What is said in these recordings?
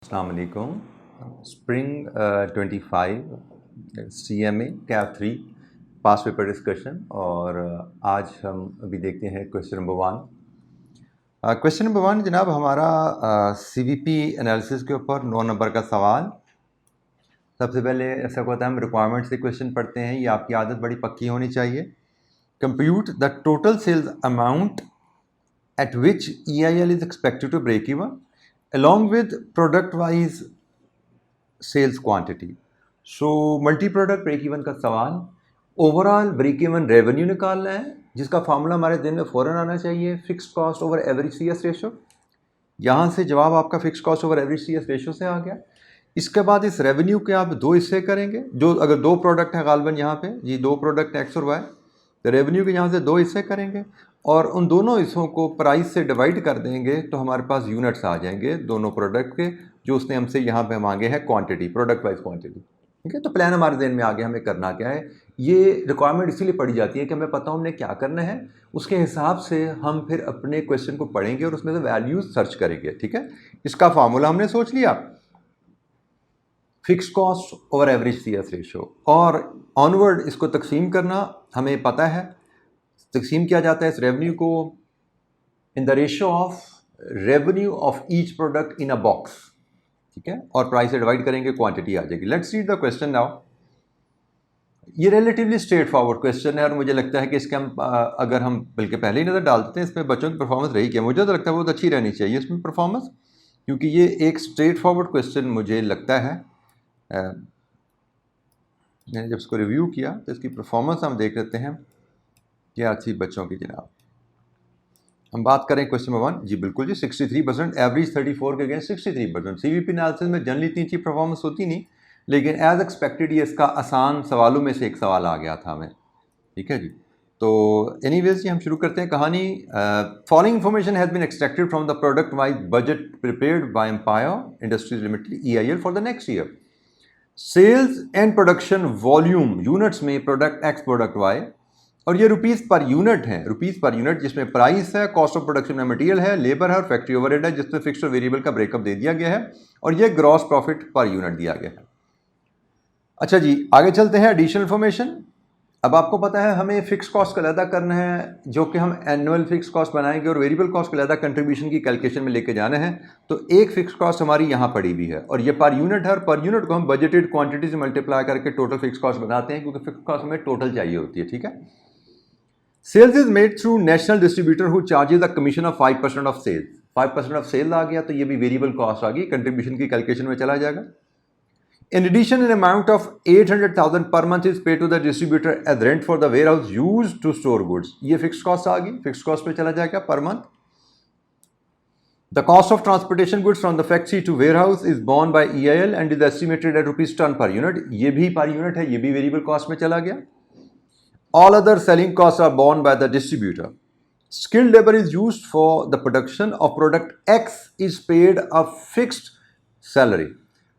अस्सलाम वालेकुम। Spring 25 CMA cap 3 पास paper discussion और आज हम अभी देखते हैं क्वेश्चन नंबर 1। क्वेश्चन नंबर 1 जनाब हमारा CVP एनालिसिस के ऊपर 9 नंबर का सवाल। सबसे पहले ऐसा होता है हम रिक्वायरमेंट से क्वेश्चन पढ़ते हैं, ये आपकी आदत बड़ी पक्की होनी चाहिए। Compute the total sales amount at which EIL is expected to break even along with product wise sales quantity. So multi product break even का सवाल, ओवरऑल ब्रेक इवन रेवेन्यू निकालना है जिसका फार्मूला हमारे दिन में फ़ौरन आना चाहिए, fix cost over average CS ratio. यहाँ से जवाब आपका fix cost over average CS ratio से आ गया। इसके बाद इस रेवेन्यू के आप दो हिस्से करेंगे, जो अगर दो प्रोडक्ट है गालबन यहाँ पे ये दो प्रोडक्ट X और Y, तो रेवेन्यू के यहाँ से दो हिस्से करेंगे और उन दोनों हिस्सों को प्राइस से डिवाइड कर देंगे तो हमारे पास यूनिट्स आ जाएंगे दोनों प्रोडक्ट के, जो उसने हमसे यहाँ पे मांगे हैं क्वांटिटी, प्रोडक्ट वाइज क्वांटिटी। ठीक है, तो प्लान हमारे दिन में आ गया, हमें करना क्या है। ये रिक्वायरमेंट इसीलिए पड़ी जाती है कि हमें पता हो हमने क्या करना है, उसके हिसाब से हम फिर अपने क्वेश्चन को पढ़ेंगे और उसमें से वैल्यूज सर्च करेंगे। ठीक है, इसका फार्मूला हमने सोच लिया, fix cost over average CS ratio, और ऑनवर्ड इसको तकसीम करना हमें पता है। तकसीम किया जाता है इस रेवेन्यू को in the ratio of revenue of each product in a box. ठीक है, और प्राइस से डिवाइड करेंगे, क्वांटिटी आ जाएगी। Let's read the question now. ये रिलेटिवली स्ट्रेट फॉरवर्ड क्वेश्चन है और मुझे लगता है कि इसके हम अगर हम बल्कि पहले ही नज़र डाल देते हैं इसमें बच्चों की परफॉर्मेंस रही क्या, मुझे तो लगता है बहुत अच्छी रहनी चाहिए इसमें परफॉर्मेंस, क्योंकि ये एक स्ट्रेट फॉरवर्ड क्वेश्चन मुझे लगता है। मैंने जब इसको रिव्यू किया तो इसकी परफॉर्मेंस हम देख लेते हैं क्या अच्छी बच्चों की। जनाब हम बात करें क्वेश्चन नंबर 1, जी बिल्कुल जी 63%, एवरेज 34 के अगेंस्ट 63%। CVP एनालिसिस में जनरली इतनी अच्छी परफॉर्मेंस होती नहीं, लेकिन एज एक्सपेक्टेड ये इसका आसान सवालों में से एक सवाल आ गया था हमें। ठीक है जी, तो एनीवेज जी हम शुरू करते हैं कहानी। Following information has been extracted from the product wise budget prepared by empire industries limited EIL for the next year. Sales and production volume units में प्रोडक्ट X प्रोडक्ट Y, और ये रुपीज़ पर यूनिट है, rupees per unit, जिसमें price है, cost of production में material है, labour है और फैक्ट्री ओवरहेड है, जिसमें फिक्स्ड और वेरिएबल का ब्रेकअप दे दिया गया है, और ये ग्रॉस प्रॉफिट पर यूनिट दिया गया है। अच्छा जी, आगे चलते हैं एडिशनल इन्फॉर्मेशन। अब आपको पता है हमें फिक्स कॉस्ट का अलहदा करना है, जो कि हम एनुअल फिक्स कॉस्ट बनाएंगे, और वेरिएबल कॉस्ट का अलहदा कंट्रीब्यूशन की कैलकुलेशन में लेके जाना है। तो एक फिक्स कॉस्ट हमारी यहाँ पड़ी हुई है और ये पर यूनिट है, और पर यूनिट को हम बजटेड क्वांटिटी से मल्टीप्लाई करके टोटल फिक्स कॉस्ट बनाते हैं, क्योंकि फिक्स कॉस्ट हमें टोटल चाहिए होती है। ठीक है, sales is made through national distributor who charges the commission of 5% of sales. 5% of sale आ गया तो ये भी वेरिएबल कॉस्ट आ गई, कंट्रीब्यूशन की कैलकुलेशन में चला जाएगा। In addition, an amount of 800,000 per month is paid to the distributor as rent for the warehouse used to store goods. ये फिक्स कॉस्ट आ गई, फिक्स कॉस्ट पे चला जाएगा per month. The cost of transportation goods from the factory to warehouse is borne by EIL and is estimated at rupees ton per unit. ये भी per unit है, ये भी वेरिएबल कॉस्ट में चला गया। All other selling costs are borne by the distributor. Skilled labor is used for the production of product X is paid a fixed salary.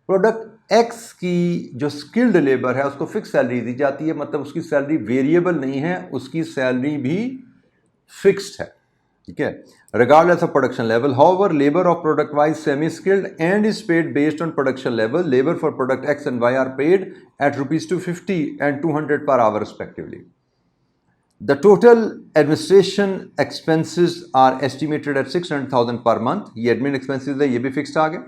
Product X की जो स्किल्ड लेबर है उसको फिक्स सैलरी दी जाती है, मतलब उसकी सैलरी वेरिएबल नहीं है, उसकी सैलरी भी फिक्स्ड है। ठीक है, regardless of production level. However, labor of product Y is semi-skilled and is paid based on production level. Labor for product X and Y are paid at rupees 250 and 200 per hour respectively. The total administration expenses are estimated at 600,000 per month. ये admin expenses है, ये भी fixed आ गए।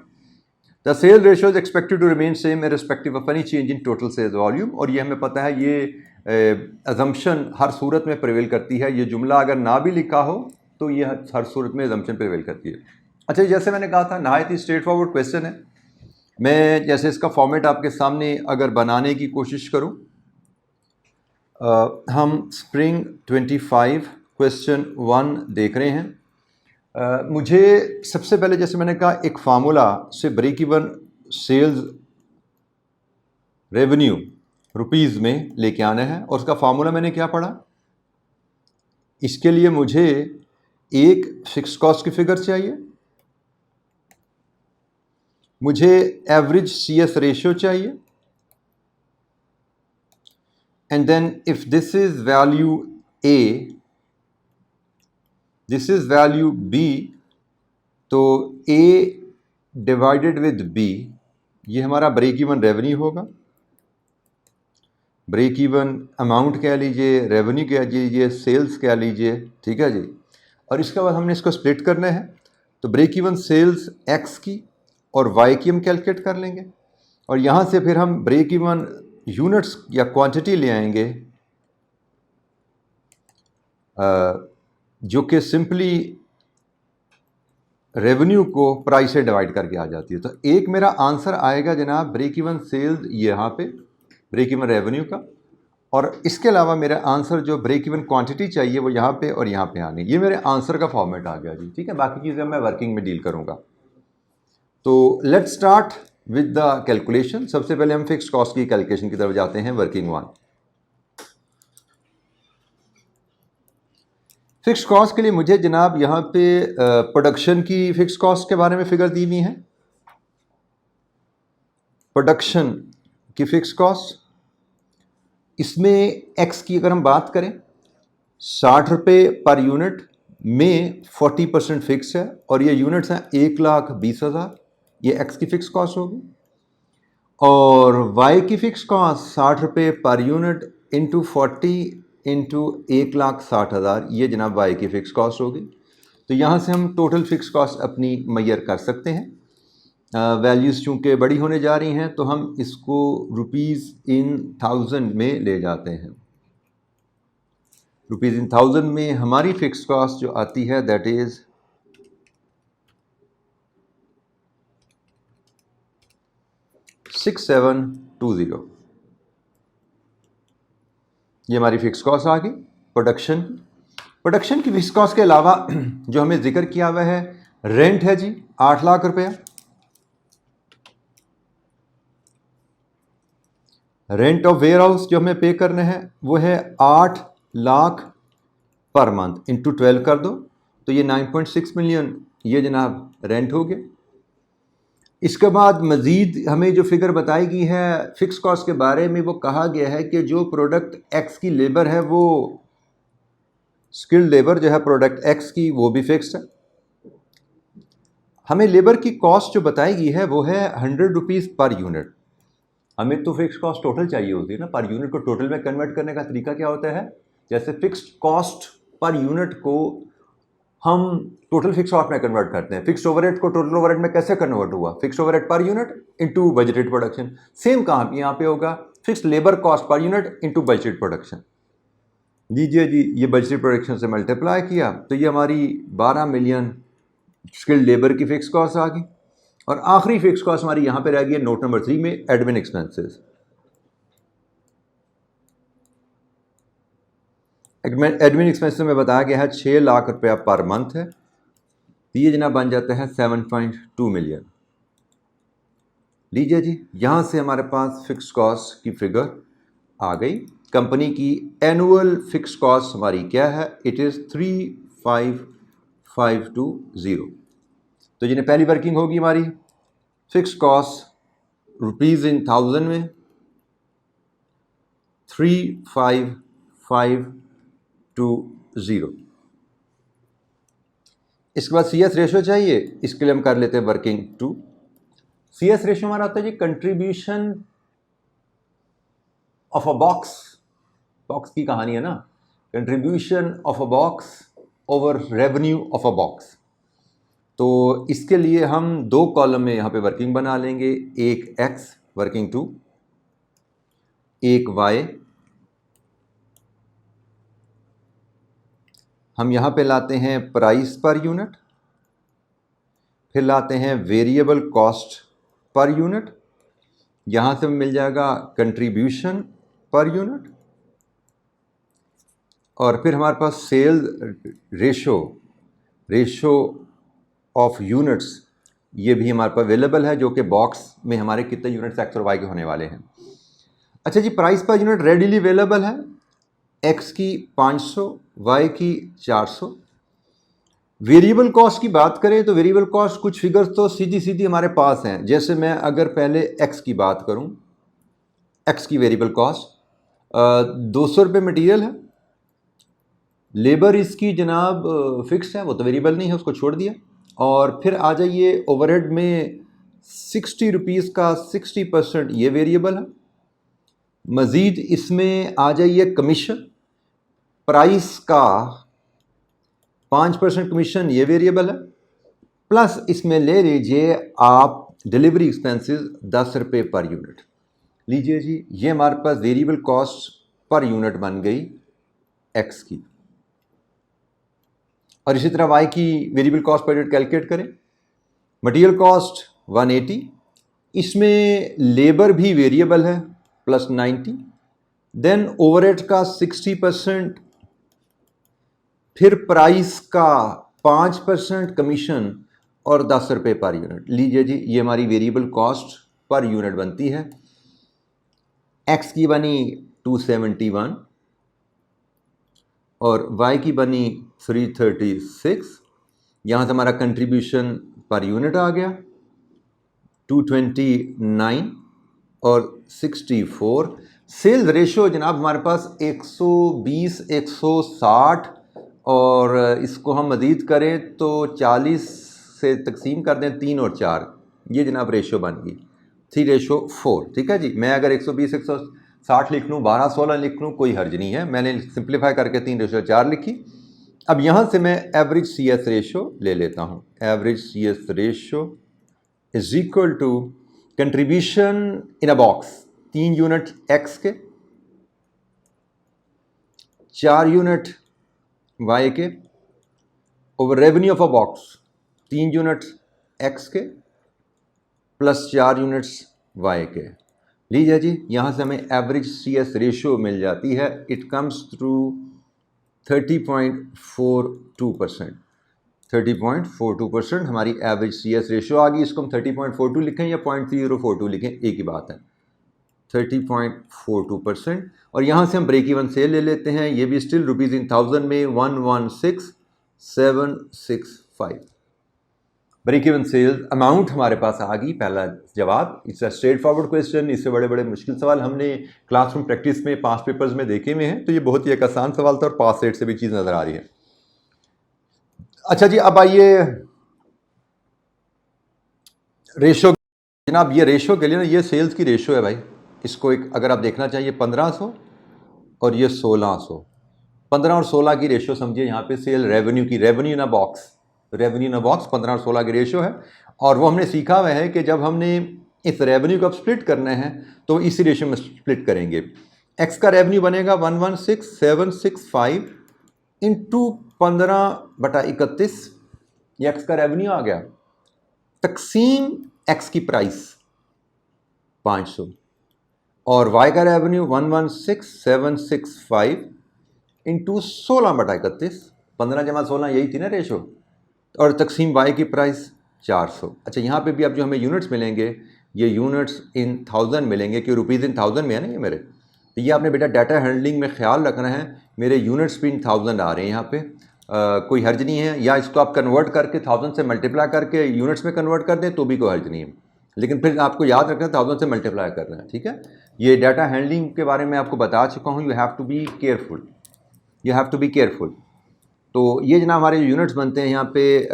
The sale ratio is expected to remain same irrespective of any change in total sales volume. और ये हमें पता है ये assumption हर सूरत में प्रिवेल करती है, ये जुमला अगर ना भी लिखा हो तो ये हर सूरत में assumption प्रिवेल करती है। अच्छा, जैसे मैंने कहा था नहायत ही स्ट्रेट फॉरवर्ड क्वेश्चन है। मैं जैसे इसका फॉर्मेट आपके सामने अगर बनाने की कोशिश करूँ, हम स्प्रिंग 25 क्वेश्चन 1 देख रहे हैं। मुझे सबसे पहले जैसे मैंने कहा एक फार्मूला से break even sales revenue rupees में लेके आना है, और उसका फार्मूला मैंने क्या पढ़ा। इसके लिए मुझे एक फिक्स कॉस्ट की फिगर चाहिए, मुझे एवरेज CS रेशियो चाहिए, and then if this is value A, this is value B, तो A डिवाइडेड विद बी, ये हमारा ब्रेक इवन रेवेन्यू होगा। ब्रेक इवन अमाउंट कह लीजिए, रेवेन्यू कह लीजिए, सेल्स कह लीजिए, ठीक है जी। और इसके बाद हमने इसको स्प्लिट करना है, तो ब्रेक इवन सेल्स एक्स की और वाई की हम कैलकुलेट कर लेंगे, और यहाँ से फिर हम ब्रेक इवन यूनिट्स या क्वांटिटी ले आएंगे जो कि सिंपली रेवेन्यू को प्राइस से डिवाइड करके आ जाती है। तो एक मेरा आंसर आएगा जनाब ब्रेक इवन सेल्स यहाँ पे, ब्रेक इवन रेवेन्यू का, और इसके अलावा मेरा आंसर जो ब्रेक इवन क्वांटिटी चाहिए वो यहाँ पे और यहाँ पे आने, ये मेरे आंसर का फॉर्मेट आ गया जी, ठीक है। बाकी चीज़ें मैं वर्किंग में डील करूँगा। तो let's start with the calculation. सबसे पहले हम फिक्स कॉस्ट की कैलकुलेशन की तरफ जाते हैं, वर्किंग वन। फिक्स कॉस्ट के लिए मुझे जनाब यहाँ पे प्रोडक्शन की फिक्स कॉस्ट के बारे में फिगर दी हुई है। प्रोडक्शन की फिक्स कॉस्ट, इसमें एक्स की अगर हम बात करें 60 रुपये पर यूनिट में 40% फिक्स है, और ये यूनिट्स हैं 1,20,000, ये एक्स की फिक्स कॉस्ट होगी। और वाई की फिक्स कॉस्ट 60 रुपये पर यूनिट इंटू 40 इंटू 1,60,000, ये जनाब वाई की फ़िक्स कॉस्ट होगी। तो यहाँ से हम टोटल फ़िक्स कॉस्ट अपनी मैयर कर सकते हैं। वैल्यूज़ चूँकि बड़ी होने जा रही हैं तो हम इसको रुपीज़ इन थाउजेंड में ले जाते हैं। रुपीज़ इन थाउजेंड में हमारी फ़िक्स कॉस्ट जो आती है दैट इज़ 6720, ये हमारी फ़िक्स कॉस्ट आ गई प्रोडक्शन की फ़िक्स कॉस्ट के अलावा जो हमें जिक्र किया हुआ है रेंट है जी 8 लाख रुपया। रेंट ऑफ वेयर हाउस जो हमें पे करना है वो है 8 लाख पर मंथ, इंटू 12 कर दो तो ये 9.6 मिलियन, ये जनाब रेंट हो गया। इसके बाद मज़ीद हमें जो फिगर बताई गई है फ़िक्स कॉस्ट के बारे में, वो कहा गया है कि जो प्रोडक्ट एक्स की लेबर है, वो स्किल्ड लेबर जो है प्रोडक्ट एक्स की, वो भी फिक्स्ड है। हमें लेबर की कॉस्ट जो बताई गई है वो है 100 रुपीज़ पर यूनिट। हमें तो फिक्स कॉस्ट टोटल चाहिए होती है ना, पर यूनिट को टोटल में कन्वर्ट करने का तरीका क्या होता है, जैसे फिक्स्ड कॉस्ट पर यूनिट को हम टोटल फिक्स कॉस्ट में कन्वर्ट करते हैं। फिक्स्ड ओवरहेड को टोटल ओवरहेड में कैसे कन्वर्ट हुआ, fixed overhead per unit into budgeted production. Same कहाँ पे यहाँ पे होगा, fixed labour cost per unit into budgeted production. लीजिए जी, ये बजटेड प्रोडक्शन से मल्टीप्लाई किया तो ये हमारी 12 मिलियन स्किल्ड लेबर की फिक्स कॉस्ट आ गई। और आखिरी फिक्स कॉस्ट हमारी यहाँ पे रह गई है नोट नंबर 3 में, एडमिन एक्सपेंसेस। एडमिन एक्सपेंसेस में बताया गया है 6 लाख रुपया पर मंथ है, तो ये जनाब बन जाता है 7.2 मिलियन। लीजिए जी, यहाँ से हमारे पास फिक्स कॉस्ट की फिगर आ गई। कंपनी की एनुअल फिक्स कॉस्ट हमारी क्या है, इट इज़ 35,520। तो जिन्हें पहली वर्किंग होगी हमारी fix cost rupees in thousand में 35,520। इसके बाद CS रेशो चाहिए, इसके लिए हम कर लेते हैं वर्किंग 2। CS रेशो हमारा आता है जी contribution of a box, box की कहानी है ना, contribution of a box over revenue of a box. तो इसके लिए हम 2 कॉलम में यहाँ पे वर्किंग बना लेंगे, एक X वर्किंग 2, एक Y। हम यहाँ पे लाते हैं प्राइस पर यूनिट, फिर लाते हैं वेरिएबल कॉस्ट पर यूनिट, यहाँ से मिल जाएगा कंट्रीब्यूशन पर यूनिट, और फिर हमारे पास सेल्स रेशो ऑफ यूनिट्स, ये भी हमारे पास अवेलेबल है, जो कि बॉक्स में हमारे कितने यूनिट्स एक्स और वाई के होने वाले हैं। अच्छा जी, price per unit readily available है, एक्स की 500, वाई की 400। वेरिएबल कॉस्ट की बात करें तो वेरिएबल कॉस्ट कुछ फिगर्स तो सीधी हमारे पास हैं। जैसे मैं अगर पहले एक्स की बात करूं, एक्स की वेरिएबल कॉस्ट 200 रुपये मटीरियल है, लेबर इसकी जनाब फिक्स है, वो तो वेरिएबल नहीं है, उसको छोड़ दिया। और फिर आ जाइए ओवरहेड में ₹60 का 60% ये वेरिएबल है। मज़ीद इसमें आ जाइए कमीशन, प्राइस का 5% कमीशन ये वेरिएबल है, प्लस इसमें ले लीजिए आप डिलीवरी एक्सपेंसेस ₹10 पर यूनिट। लीजिए जी, ये हमारे पास वेरिएबल कॉस्ट पर यूनिट बन गई एक्स की। और इसी तरह वाई की variable cost per unit calculate करें। मटेरियल कॉस्ट 180, इसमें लेबर भी वेरिएबल है प्लस 90, देन ओवरहेड का 60%, फिर प्राइस का 5% कमीशन और ₹10 पर यूनिट। लीजिए जी, ये हमारी वेरिएबल कॉस्ट पर यूनिट बनती है। एक्स की बनी 271 और वाई की बनी 336। यहाँ से हमारा कंट्रीब्यूशन पर यूनिट आ गया 229 और 64। सेल्स रेशो जनाब हमारे पास 120 160, और इसको हम मज़ीद करें तो 40 से तकसीम कर दें 3 और 4, ये जनाब रेशो बन गई 3:4। ठीक है जी। मैं अगर 120 160 लिख लूँ, 12 16 लिख लूँ, कोई हर्ज नहीं है। मैंने सिंप्लीफाई करके 3:4 लिखी। अब यहाँ से मैं एवरेज सी एस रेशो ले लेता हूँ। Average C S ratio is equal to contribution in a box 3 unit X के, 4 यूनिट वाई के, over revenue of a box 3 unit X के प्लस 4 यूनिट्स वाई के। लीजिए जी, यहाँ से हमें एवरेज सी एस रेशो मिल जाती है। It comes through 30.42%। 30.42% हमारी एवरेज सी एस रेशो आ गई। इसको हम 30.42 लिखें या 0.3042 लिखें, एक ही बात है, 30.42%। और यहाँ से हम ब्रेक इवन सेल ले लेते हैं। ये भी स्टिल रुपीज़ इन थाउजेंड में 116765। ब्रेक इवन सेल्स अमाउंट हमारे पास आ गई। पहला जवाब, it's a straight forward question. इससे बड़े बड़े मुश्किल सवाल हमने क्लासरूम प्रैक्टिस में 5 पेपर्स में देखे हुए हैं, तो ये बहुत ही एक आसान सवाल था और पास रेट से भी चीज़ नज़र आ रही है। अच्छा जी, अब आइए रेशो। जनाब ये रेशो के लिए ना, ये सेल्स की रेशो है भाई। इसको एक अगर आप देखना चाहिए 1500 और ये 1600, 15 और 16 की रेशो समझिए यहाँ पे सेल रेवेन्यू की, रेवेन्यू ना बॉक्स, रेवेन्यू ना बॉक्स 15 और 16 की रेशो है। और वो हमने सीखा हुआ है कि जब हमने इस रेवेन्यू को अब स्प्लिट करना है तो इसी रेशो में स्प्लिट करेंगे। एक्स का रेवेन्यू बनेगा 116765 इंटू 15/31, ये एक्स का रेवेन्यू आ गया, तकसीम एक्स की प्राइस 500 और वाई का रेवेन्यू 116765 इंटू 16/31, 15 जमा 16 यही थी ना रेशो, और तकसीम वाई की प्राइस 400। अच्छा, यहाँ पे भी अब जो हमें यूनिट्स मिलेंगे, ये यूनिट्स इन थाउजेंड मिलेंगे, कि रुपीज़ इन थाउजेंड में है ना ये मेरे। तो ये आपने बेटा डाटा हैंडलिंग में ख्याल रखना है, मेरे यूनिट्स भी इन थाउजेंड आ रहे हैं यहाँ पे। कोई हर्ज नहीं है, या इसको आप कन्वर्ट करके 1000 से मल्टीप्लाई करके यूनिट्स में कन्वर्ट कर दें तो भी कोई हर्ज नहीं है, लेकिन फिर आपको याद रखना है 1000 से मल्टीप्लाई करना है। ठीक है, ये डाटा हैंडलिंग के बारे में आपको बता चुका हूँ। You have to be careful, you have to be careful. तो ये जनाब हमारे यूनिट्स बनते हैं यहाँ पे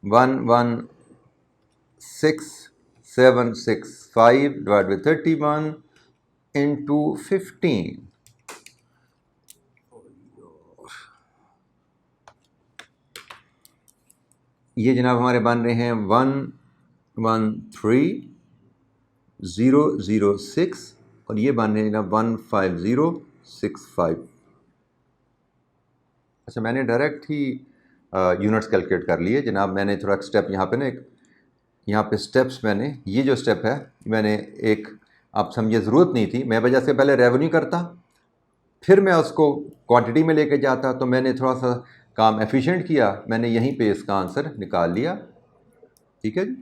116,765 डिवाइड बाई 31 इंटू 15। ये जनाब हमारे बन रहे हैं 113,006 और ये बन रहे हैं जनाब 15065। अच्छा, मैंने डायरेक्ट ही यूनिट्स कैलकुलेट कर लिए जनाब। मैंने थोड़ा स्टेप यहाँ पे ना, एक यहाँ पे स्टेप्स, मैंने ये जो स्टेप है मैंने एक, आप समझिए ज़रूरत नहीं थी, मैं वजह से पहले रेवेन्यू करता फिर मैं उसको क्वांटिटी में लेके जाता, तो मैंने थोड़ा सा काम एफिशिएंट किया, मैंने यहीं पे इसका आंसर निकाल लिया। ठीक है जी।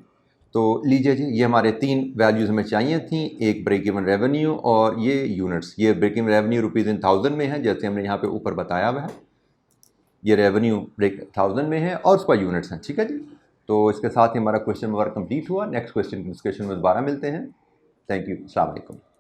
तो लीजिए जी, ये हमारे 3 वैल्यूज़ हमें चाहिए थी, एक ब्रेक इवन रेवेन्यू और ये यूनिट्स। ये break even revenue rupees in thousand में है, जैसे हमने यहाँ पे ऊपर बताया हुआ है। ये रेवेन्यू ब्रेक 1000 में है और उसका यूनिट्स हैं। ठीक है जी। तो इसके साथ ही हमारा क्वेश्चन वर्क कंप्लीट हुआ। नेक्स्ट क्वेश्चन डिस्कशन में दोबारा मिलते हैं। थैंक यू, अस्सलाम वालेकुम।